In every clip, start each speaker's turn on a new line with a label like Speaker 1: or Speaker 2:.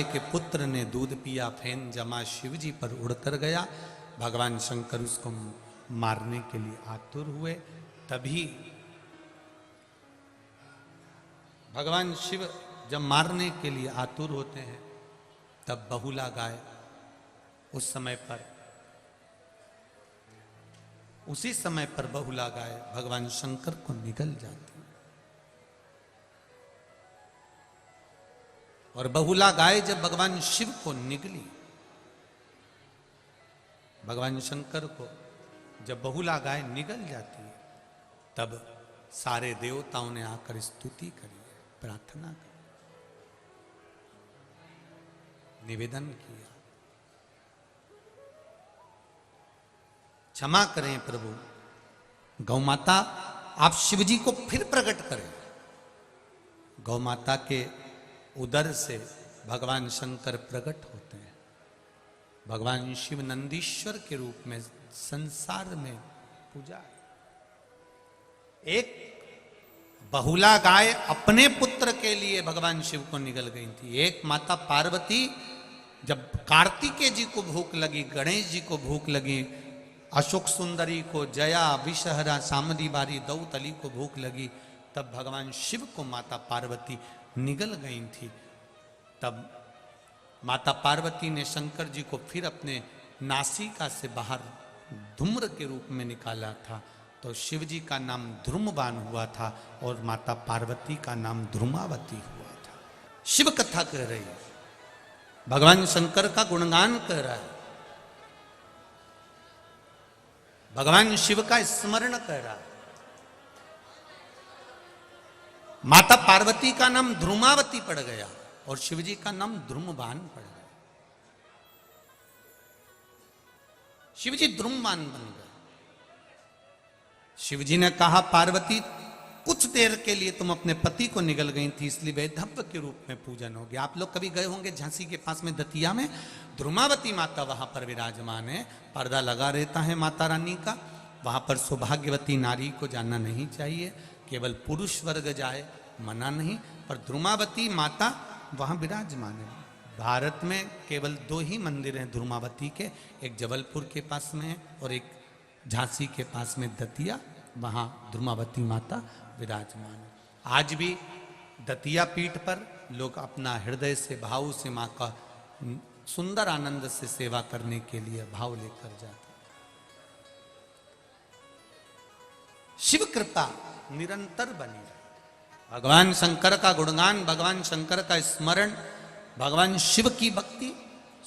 Speaker 1: के पुत्र ने दूध पिया, फेन जमा शिव जी पर उड़कर गया। भगवान शंकर उसको मारने के लिए आतुर हुए। तभी भगवान शिव जब मारने के लिए आतुर होते हैं तब बहुला गाय उसी समय पर बहुला गाय भगवान शंकर को निगल जाती है। और बहुला गाय जब भगवान शिव को निगली, भगवान शंकर को जब बहुला गाय निगल जाती है, तब सारे देवताओं ने आकर स्तुति करी, प्रार्थना करी, निवेदन किया, क्षमा करें प्रभु, गौ माता आप शिव जी को फिर प्रकट करें। गौ माता के उदर से भगवान शंकर प्रकट होते हैं। भगवान शिव नंदीश्वर के रूप में संसार में पूजा है। एक बहुला गाय अपने पुत्र के लिए भगवान शिव को निगल गई थी। एक माता पार्वती जब कार्तिकेय जी को भूख लगी, गणेश जी को भूख लगी, अशोक सुंदरी को, जया, विषहरा, सामदी बारी, दौतली को भूख लगी, तब भगवान शिव को माता पार्वती निगल गई थी। तब माता पार्वती ने शंकर जी को फिर अपने नासिका से बाहर धूम्र के रूप में निकाला था, तो शिव जी का नाम ध्रुमवान हुआ था और माता पार्वती का नाम ध्रुमावती हुआ था। शिव कथा कह रही है, भगवान शंकर का गुणगान कर रहा है, भगवान शिव का स्मरण कर रहा है। माता पार्वती का नाम ध्रुमावती पड़ गया और शिव जी का नाम ध्रुमवान पड़ गया। शिव जी ध्रुमवान बन गए। शिव जी ने कहा, पार्वती कुछ देर के लिए तुम अपने पति को निगल गई थी, इसलिए वैधव्य के रूप में पूजन हो गया। आप लोग कभी गए होंगे झांसी के पास में दतिया में, ध्रुमावती माता वहां पर विराजमान है, पर्दा लगा रहता है माता रानी का। वहां पर सौभाग्यवती नारी को जाना नहीं चाहिए, केवल पुरुष वर्ग जाए, मना नहीं, पर ध्रुमावती माता वहां विराजमान है। भारत में केवल 2 ही मंदिर हैं ध्रुमावती के, एक जबलपुर के पास में है और एक झांसी के पास में दतिया, वहां ध्रुमावती माता विराजमान है। आज भी दतिया पीठ पर लोग अपना हृदय से, भाव से मां का सुंदर आनंद से सेवा करने के लिए भाव लेकर जाते हैं। शिव कृपा निरंतर बनी रहे। भगवान शंकर का गुणगान, भगवान शंकर का स्मरण, भगवान शिव की भक्ति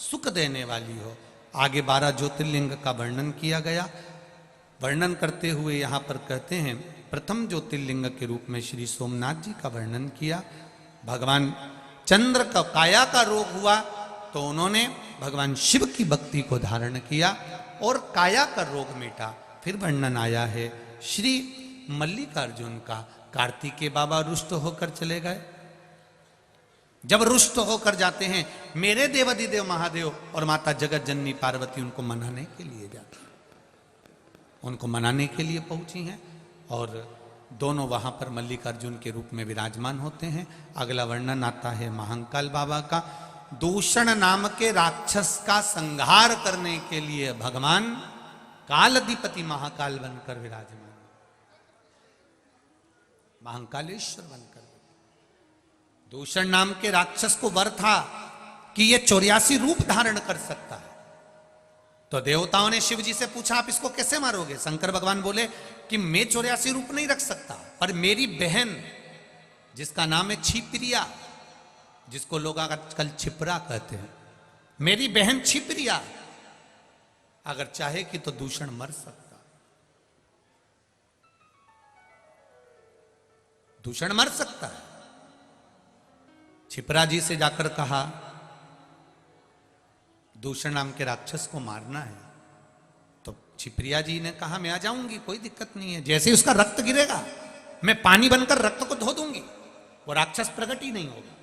Speaker 1: सुख देने वाली हो। आगे 12 ज्योतिर्लिंग का वर्णन किया गया। वर्णन करते हुए यहाँ पर कहते हैं, प्रथम ज्योतिर्लिंग के रूप में श्री सोमनाथ जी का वर्णन किया। भगवान चंद्र का काया का रोग हुआ तो उन्होंने भगवान शिव की भक्ति को धारण किया और काया का रोग मिटा। फिर वर्णन आया है श्री मल्लिकार्जुन का, कार्तिकेय बाबा रुष्ट होकर चले गए। जब रुष्ट होकर जाते हैं, मेरे देवाधिदेव महादेव और माता जगत जननी पार्वती उनको मनाने के लिए जाते हैं, उनको मनाने के लिए पहुंची हैं और दोनों वहां पर मल्लिकार्जुन के रूप में विराजमान होते हैं। अगला वर्णन आता है महाकाल बाबा का। दूषण नाम के राक्षस का संहार करने के लिए भगवान कालाधिपति महाकाल बनकर विराजमान, महाकालेश्वर बनकर। दूषण नाम के राक्षस को वर था कि ये 84 रूप धारण कर सकता है। तो देवताओं ने शिव जी से पूछा, आप इसको कैसे मारोगे? शंकर भगवान बोले कि मैं 84 रूप नहीं रख सकता, पर मेरी बहन जिसका नाम है छिप्रिया, जिसको लोग आजकल छिपरा कहते हैं, मेरी बहन छिप्रिया अगर चाहे कि तो दूषण मर सकता, दूषण मर सकता है। छिपरा जी से जाकर कहा, दूषण नाम के राक्षस को मारना है। तो छिपरिया जी ने कहा, मैं आ जाऊंगी, कोई दिक्कत नहीं है। जैसे ही उसका रक्त गिरेगा मैं पानी बनकर रक्त को धो दूंगी, वो राक्षस प्रकट ही नहीं होगा।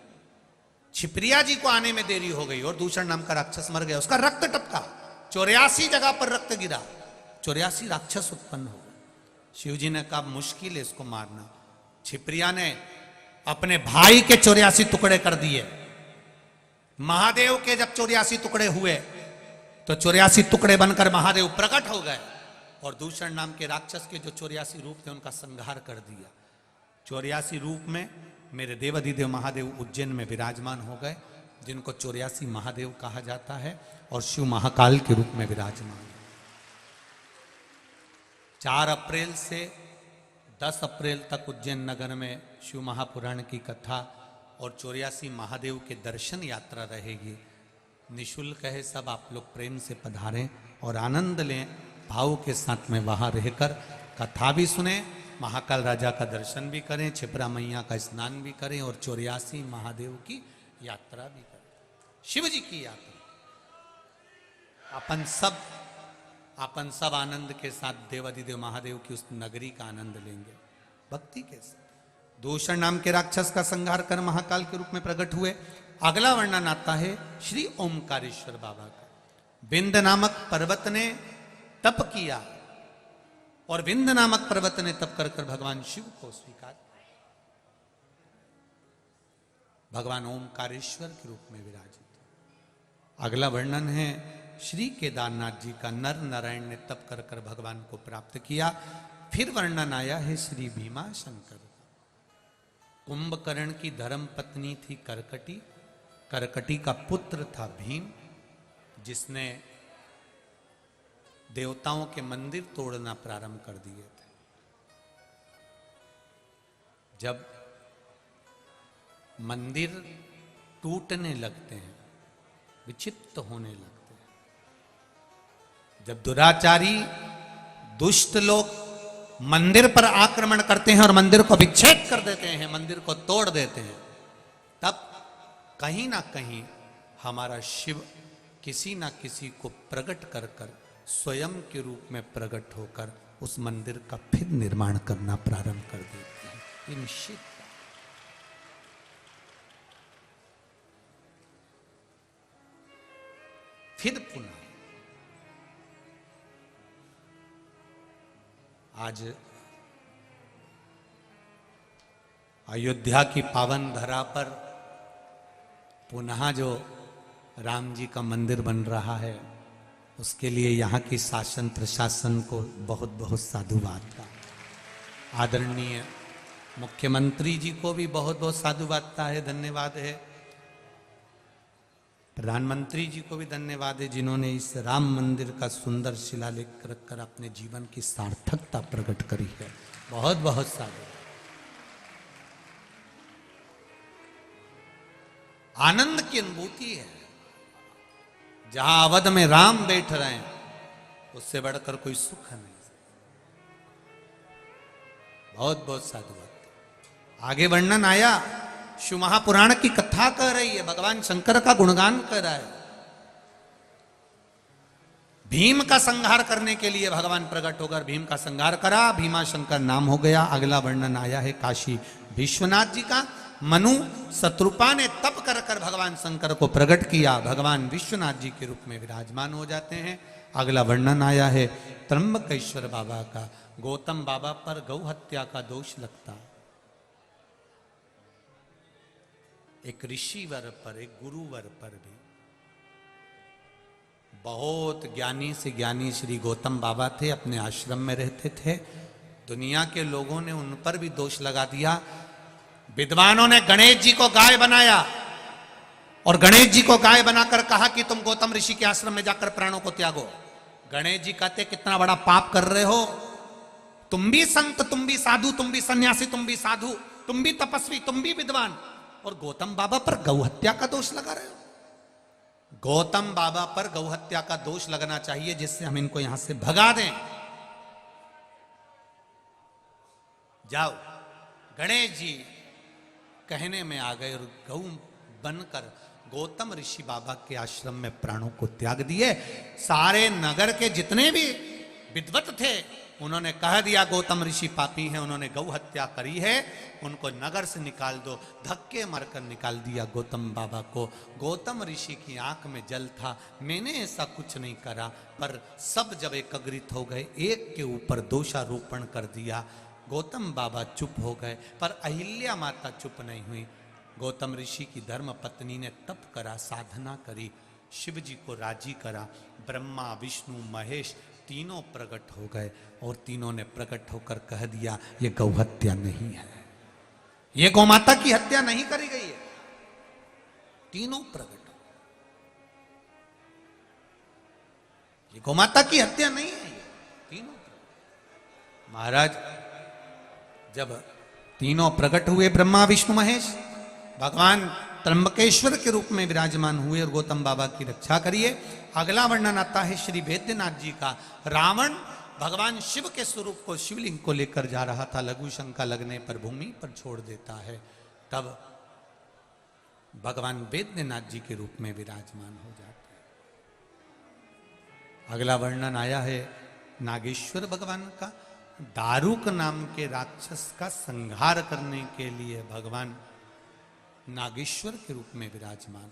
Speaker 1: छिपरिया जी को आने में देरी हो गई और दूषण नाम का राक्षस मर गया, उसका रक्त टपका, 84 जगह पर रक्त गिरा, 84 राक्षस उत्पन्न हो गए। शिव जी ने कहा, मुश्किल है इसको मारना। छिपरिया ने अपने भाई के 84 टुकड़े कर दिए महादेव के जब 84 टुकड़े हुए तो 84 टुकड़े बनकर महादेव प्रकट हो गए और दूषण नाम के राक्षस के जो 84 रूप थे उनका संहार कर दिया। 84 रूप में मेरे देवाधिदेव महादेव उज्जैन में विराजमान हो गए, जिनको 84 महादेव कहा जाता है और शिव महाकाल के रूप में विराजमान है। 4 अप्रैल से 10 अप्रैल तक उज्जैन नगर में शिव महापुराण की कथा और 84 महादेव के दर्शन यात्रा रहेगी। निशुल्क है, सब आप लोग प्रेम से पधारें और आनंद लें, भाव के साथ में वहां रहकर कथा भी सुने, महाकाल राजा का दर्शन भी करें, क्षिप्रा मैया का स्नान भी करें और 84 महादेव की यात्रा भी करें, शिव जी की यात्रा। अपन सब आनंद के साथ देवाधिदेव महादेव की उस नगरी का आनंद लेंगे भक्ति के साथ। दूषण नाम के राक्षस का संहार कर महाकाल के रूप में प्रकट हुए। अगला वर्णन आता है श्री ओमकारेश्वर बाबा का। विंध्य नामक पर्वत ने तप किया और विंध्य नामक पर्वत ने तप कर भगवान शिव को स्वीकार, भगवान ओमकारेश्वर के रूप में विराजित। अगला वर्णन है श्री केदारनाथ जी का। नर नारायण ने तप कर भगवान को प्राप्त किया। फिर वर्णन आया है श्री भीमा शंकर। कुंभकर्ण की धर्म पत्नी थी करकटी, करकटी का पुत्र था भीम, जिसने देवताओं के मंदिर तोड़ना प्रारंभ कर दिए थे। जब मंदिर टूटने लगते हैं, विचित्र होने लगते हैं, जब दुराचारी दुष्ट लोग मंदिर पर आक्रमण करते हैं और मंदिर को विच्छेद कर देते हैं, मंदिर को तोड़ देते हैं, तब कहीं ना कहीं हमारा शिव किसी ना किसी को प्रकट कर स्वयं के रूप में प्रकट होकर उस मंदिर का फिर निर्माण करना प्रारंभ कर देते हैं। ये निश्चित। फिर पुनः आज अयोध्या की पावन धरा पर पुनः जो राम जी का मंदिर बन रहा है, उसके लिए यहाँ की शासन प्रशासन को बहुत बहुत साधुवाद का, आदरणीय मुख्यमंत्री जी को भी बहुत बहुत साधुवाद का है, धन्यवाद है। प्रधानमंत्री जी को भी धन्यवाद है, जिन्होंने इस राम मंदिर का सुंदर शिलालेख रखकर अपने जीवन की सार्थकता प्रकट करी है। बहुत बहुत साधुवाद। आनंद की अनुभूति है। जहां अवध में राम बैठ रहे हैं, उससे बढ़कर कोई सुख नहीं। बहुत बहुत साधुवाद। आगे वर्णन आया, शिव महापुराण की कथा कह रही है, भगवान शंकर का गुणगान कर रहा है। भीम का संहार करने के लिए भगवान प्रकट होकर भीम का संहार करा, भीमा शंकर नाम हो गया। अगला वर्णन आया है काशी विश्वनाथ जी का। मनु शत्रुपा ने तप कर भगवान शंकर को प्रकट किया, भगवान विश्वनाथ जी के रूप में विराजमान हो जाते हैं। अगला वर्णन आया है त्र्यंबकेश्वर बाबा का। गौतम बाबा पर गौ हत्या का दोष लगता, एक ऋषिवर पर, एक गुरुवर पर भी। बहुत ज्ञानी से ज्ञानी श्री गौतम बाबा थे, अपने आश्रम में रहते थे। दुनिया के लोगों ने उन पर भी दोष लगा दिया। विद्वानों ने गणेश जी को गाय बनाया और गणेश जी को गाय बनाकर कहा कि तुम गौतम ऋषि के आश्रम में जाकर प्राणों को त्यागो। गणेश जी कहते कितना बड़ा पाप कर रहे हो, तुम भी संत, तुम भी साधु, तुम भी सन्यासी, तुम भी साधु, तुम भी तपस्वी, तुम भी विद्वान, और गौतम बाबा पर गौ हत्या का दोष लगा रहे हो। गौतम बाबा पर गौ हत्या का दोष लगना चाहिए, जिससे हम इनको यहां से भगा दें। जाओ। गणेश जी कहने में आ गए और गौ बनकर गौतम ऋषि बाबा के आश्रम में प्राणों को त्याग दिए। सारे नगर के जितने भी विद्वत थे, उन्होंने कह दिया गौतम ऋषि पापी हैं, उन्होंने गौ हत्या करी है, उनको नगर से निकाल दो। धक्के मारकर निकाल दिया गौतम बाबा को। गौतम ऋषि की आंख में जल था, मैंने ऐसा कुछ नहीं करा। पर सब जब एकत्रित हो गए, एक के ऊपर दोषारोपण कर दिया। गौतम बाबा चुप हो गए, पर अहिल्या माता चुप नहीं हुई। गौतम ऋषि की धर्म पत्नी ने तप करा, साधना करी, शिव जी को राजी करा। ब्रह्मा विष्णु महेश तीनों प्रकट हो गए और तीनों ने प्रकट होकर कह दिया ये गौहत्या नहीं है, ये गौमाता की हत्या नहीं करी गई है। तीनों प्रकट, ये गौमाता की हत्या नहीं है, तीनों प्रकट। महाराज जब तीनों प्रकट हुए, ब्रह्मा विष्णु महेश, भगवान त्र्यंबकेश्वर के रूप में विराजमान हुए और गौतम बाबा की रक्षा करिए। अगला वर्णन आता है श्री वैद्यनाथ जी का। रावण भगवान शिव के स्वरूप को, शिवलिंग को लेकर जा रहा था, लघु शंका लगने पर भूमि पर छोड़ देता है। तब भगवान वैद्यनाथ जी के रूप में विराजमान हो जाते हैं। अगला वर्णन आया है नागेश्वर भगवान का। दारुक नाम के राक्षस का संहार करने के लिए भगवान नागेश्वर के रूप में विराजमान।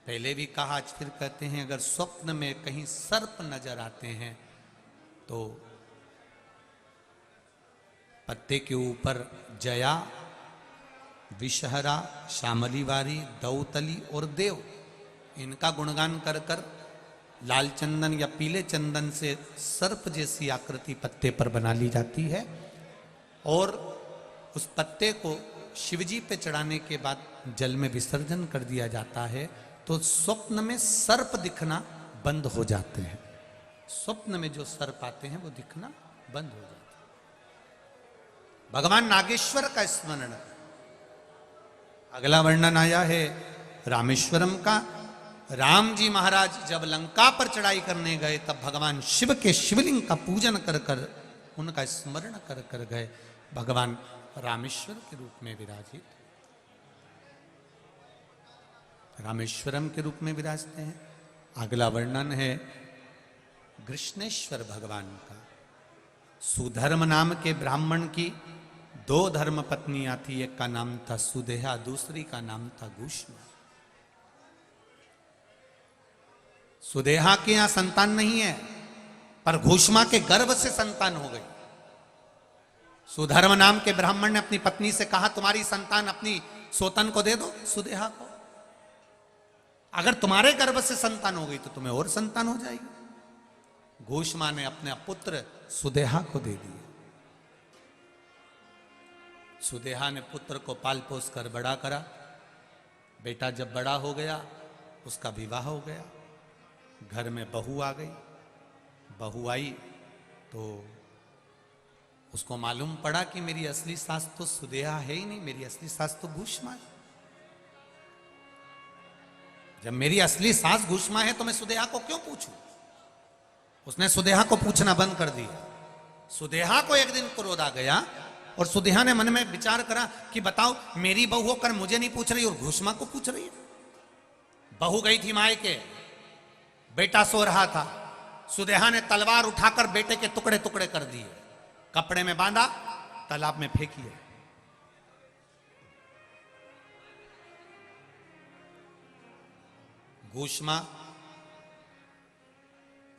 Speaker 1: पहले भी कहा, आज फिर कहते हैं, अगर स्वप्न में कहीं सर्प नजर आते हैं तो पत्ते के ऊपर जया, विषहरा, श्यामलीवारी, दौतली और देव, इनका गुणगान कर कर लाल चंदन या पीले चंदन से सर्प जैसी आकृति पत्ते पर बना ली जाती है और उस पत्ते को शिवजी पे चढ़ाने के बाद जल में विसर्जन कर दिया जाता है तो स्वप्न में सर्प दिखना बंद हो जाते हैं। स्वप्न में जो सर्प आते हैं वो दिखना बंद हो जाते हैं। भगवान नागेश्वर का स्मरण। अगला वर्णन आया है रामेश्वरम का। राम जी महाराज जब लंका पर चढ़ाई करने गए तब भगवान शिव के शिवलिंग का पूजन कर कर, उनका स्मरण कर कर गए। भगवान रामेश्वर के रूप में विराजित, रामेश्वरम के रूप में विराजते हैं। अगला वर्णन है कृष्णेश्वर भगवान का। सुधर्म नाम के ब्राह्मण की दो धर्म पत्नियां थी, एक का नाम था सुदेहा, दूसरी का नाम था घूष्मा। सुदेहा के यहां संतान नहीं है पर घूष्मा के गर्भ से संतान हो गई। सुधर्म नाम के ब्राह्मण ने अपनी पत्नी से कहा, तुम्हारी संतान अपनी सोतन को दे दो, सुदेहा को। अगर तुम्हारे गर्भ से संतान हो गई तो तुम्हें और संतान हो जाएगी। घूष्मा ने अपने पुत्र सुदेहा को दे दिए। सुदेहा ने पुत्र को पाल पोस कर बड़ा करा। बेटा जब बड़ा हो गया उसका विवाह हो गया। घर में बहू आ गई। बहू आई तो उसको मालूम पड़ा कि मेरी असली सास तो सुदेहा है ही नहीं, मेरी असली सास तो घूष्मा है। जब मेरी असली सास घूष्मा है तो मैं सुदेहा को क्यों पूछूं? उसने सुदेहा को पूछना बंद कर दिया। सुदेहा को एक दिन क्रोध आ गया और सुदेहा ने मन में विचार करा कि बताओ, मेरी बहू होकर मुझे नहीं पूछ रही और घूष्मा को पूछ रही है। बहू गई थी मायके, बेटा सो रहा था। सुदेहा ने तलवार उठाकर बेटे के टुकड़े टुकड़े कर दिए, कपड़े में बांधा, तालाब में फेंकिए। घूष्मा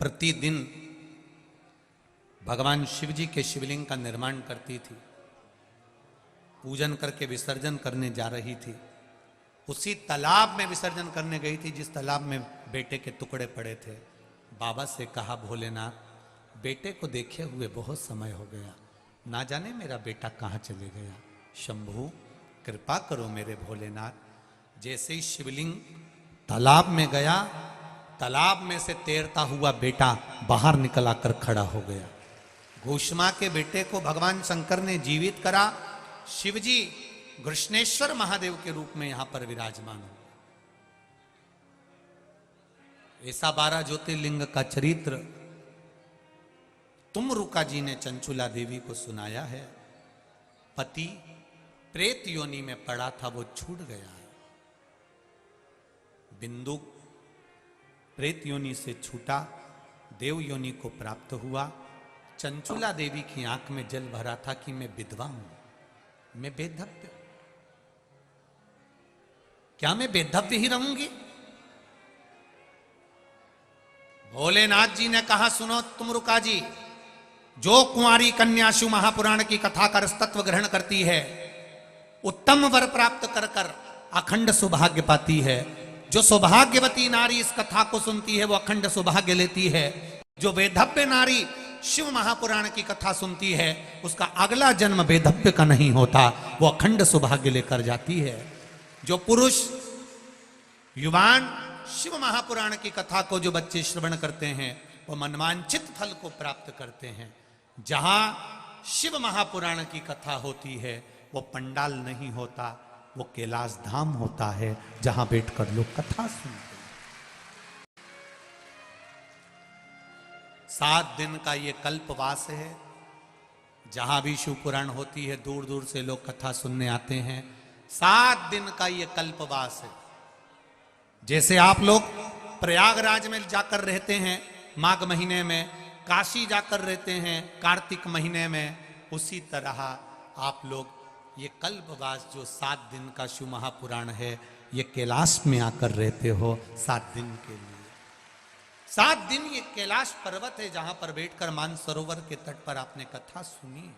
Speaker 1: प्रतिदिन भगवान शिव जी के शिवलिंग का निर्माण करती थी, पूजन करके विसर्जन करने जा रही थी। उसी तालाब में विसर्जन करने गई थी जिस तालाब में बेटे के टुकड़े पड़े थे। बाबा से कहा, भोलेनाथ, बेटे को देखे हुए बहुत समय हो गया, ना जाने मेरा बेटा कहाँ चले गया। शंभू कृपा करो मेरे भोलेनाथ। जैसे ही शिवलिंग तालाब में गया, तालाब में से तैरता हुआ बेटा बाहर निकल आकर खड़ा हो गया। घूष्मा के बेटे को भगवान शंकर ने जीवित करा। शिवजी कृष्णेश्वर महादेव के रूप में यहां पर विराजमान हो। ऐसा 12 ज्योतिर्लिंग का चरित्र तुमरुका जी ने चंचुला देवी को सुनाया है। पति प्रेत योनि में पड़ा था, वो छूट गया है। बिंदु प्रेत योनि से छूटा, देव योनि को प्राप्त हुआ। चंचुला देवी की आंख में जल भरा था कि मैं विधवा हूं, मैं बेधव्य। क्या मैं बेधव्य ही रहूंगी? भोलेनाथ जी ने कहा, सुनो तुमरुका जी, जो कुंवारी कन्या शिव महापुराण की कथा का रसतत्व ग्रहण करती है उत्तम वर प्राप्त कर कर अखंड सौभाग्य पाती है। जो सौभाग्यवती नारी इस कथा को सुनती है वो अखंड सौभाग्य लेती है। जो वेधव्य नारी शिव महापुराण की कथा सुनती है उसका अगला जन्म वेधव्य का नहीं होता, वो अखंड सौभाग्य लेकर जाती है। जो पुरुष युवान शिव महापुराण की कथा को जो बच्चे श्रवण करते हैं वो मनवांचित फल को प्राप्त करते हैं। जहां शिव महापुराण की कथा होती है वो पंडाल नहीं होता, वो कैलाश धाम होता है जहां बैठकर लोग कथा सुनते हैं। 7 दिन का ये कल्पवास है। जहां भी शिव पुराण होती है दूर दूर से लोग कथा सुनने आते हैं। 7 दिन का ये कल्पवास है। जैसे आप लोग प्रयागराज में जाकर रहते हैं माघ महीने में, काशी जाकर रहते हैं कार्तिक महीने में, उसी तरह आप लोग ये कल्पवास जो 7 दिन का शिव महापुराण है ये कैलाश में आकर रहते हो 7 दिन के लिए। 7 दिन ये कैलाश पर्वत है जहां पर बैठकर मानसरोवर के तट पर आपने कथा सुनी।